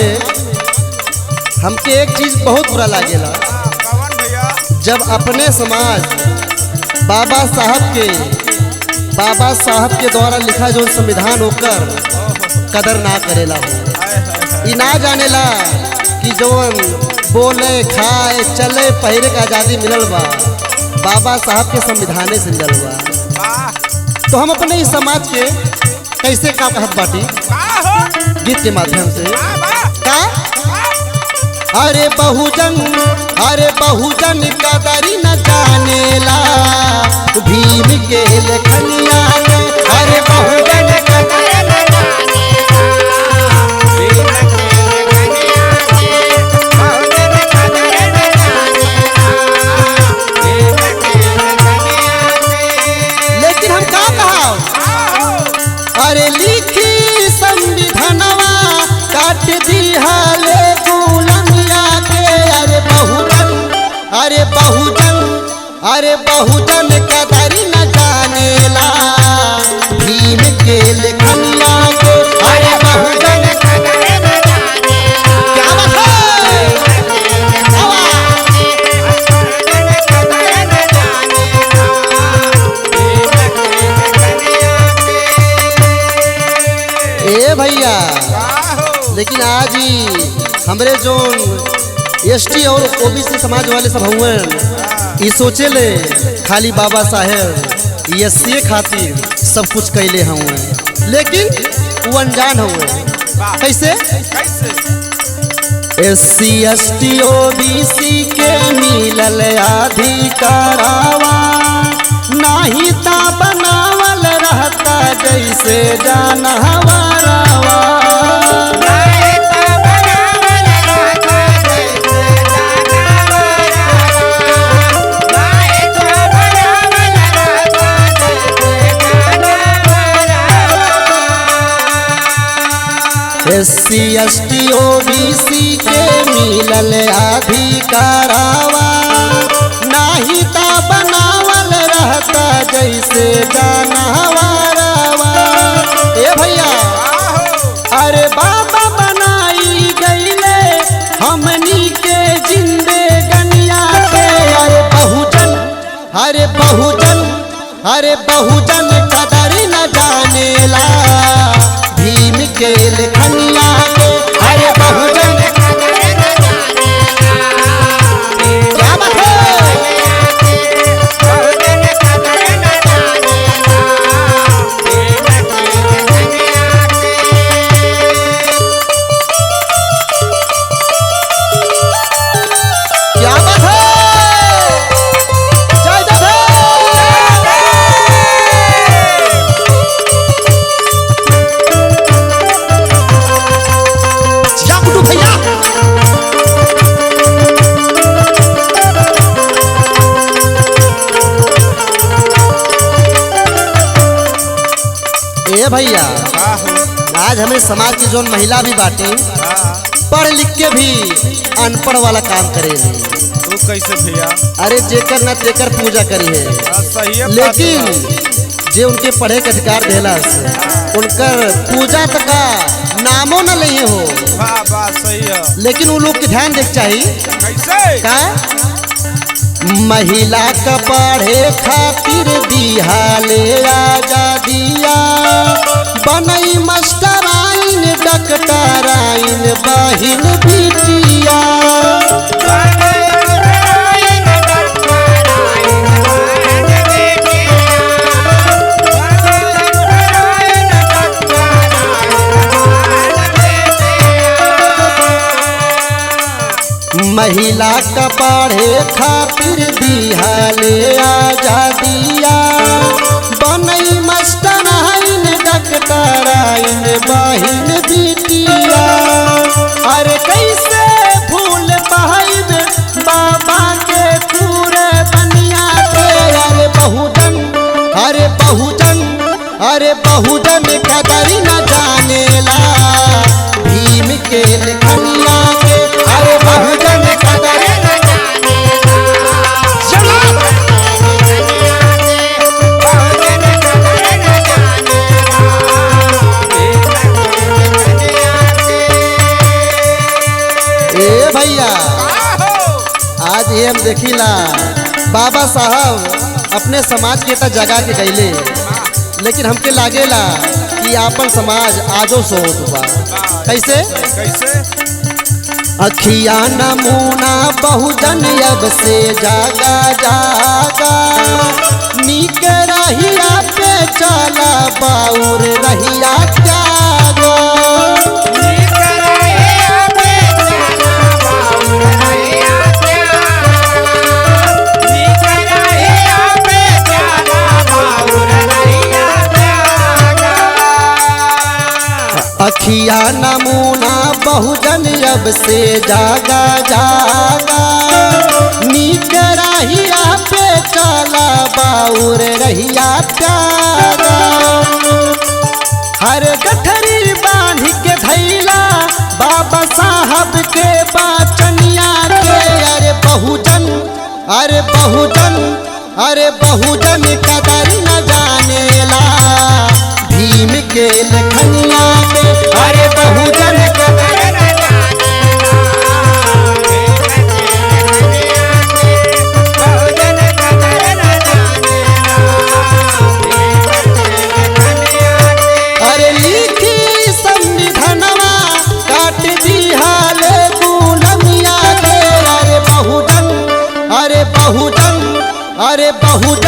में हमके एक चीज बहुत बुरा लागेला। कौन भैया? जब अपने समाज बाबा साहब के द्वारा लिखा जो संविधान होकर कदर ना करेला हो, ई ना जानेला कि जौन बोले खाए चले पहिरे का आज़ादी मिलल बा बाबा साहब के संविधाने से मिलल बा। तो हम अपने इस समाज के कैसे का कहत बाटी गीत के माध्यम से का अरे बहुजन कदरी न जानेला भीम के लेखनिया में। अरे बहुजन कदरी न लेकिन हम का कहा अरे लिखी संविधानवा काट दिहाले गुलामिया के। अरे बहुजन कदरी न जानेला भीम के लेखनिया के। अरे बहुजन कदरी न जानेला क्या बात है। ए भैया लेकिन आज ही हमरे जो एसटी और ओबीसी समाज वाले सब हुए सोचे ले खाली बाबा साहेब एससी खातिर सब कुछ कैले हुए, लेकिन वो अनजान हुए। कैसे एससी एसटी ओबीसी के मिलल अधिकारवा नाही ता बनावल रहता जैसे जानवरवा। एससी एसटी ओबीसी के मिलल अधिकारवा नाही ता बनावल रहता जैसे जानवरवा। ए भैया अरे बाबा बनाई गईले हमनी के जिंदगनिया के। अरे बहुजन कदरी न जानेला भीम के लेखनिया के। अरे बहुजन कदरी न जानेला क्या बात भैया आज हमें समाज की जो महिला भी बाटी पढ़ लिख के भी अनपढ़ वाला काम करेगी। तो कैसे भैया? अरे जेकर न तेकर पूजा करी है, लेकिन जे उनके पढ़े के अधिकार देला उनकर पूजा तक का नामो न लिए हो। सही है, लेकिन वो लोग के ध्यान देख चाहिए कैसे का महिला का पढ़े खातिर दिहाले आजादिया बनई मास्टराइन डॉक्टराइन बहिन बिटिया। महिला का पढ़े खातिर दिहाले आजादिया बनई मास्टराइन डॉक्टराइन बहिन बिटिया। अरे कैसे भूल पाइब बाबा के पूरे बनिया के। अरे बहुजन कदरी न जानेला भीम के लेखनिया के। अरे बहुजन कदरी न भैया आज ये हम देखिला बाबा साहब अपने समाज के जगा के गईले, लेकिन हमके लागेला कि आपन समाज आजो सोत बा। कैसे कैसे अखिया नमूना बहुजन अब से जागा जागा, नीक रहिया पे चला बाउर रहिया त्यागा। अखिया नमूना बहुजन अब से जागा जागा, नीक रहिया पे चला बाउर रहिया त्यागा। हर गठरी बांध के धैला बाबा साहब के बाचनिया के। अरे बहुजन अरे बहुजन अरे बहुजन कदर न जानेला भीम के लखनिया के। अरे बहुजन कदर न अरे लिखी संविधानवा काट दिहाले पूनमिया के। अरे बहुजन अरे बहुजन अरे बहुजन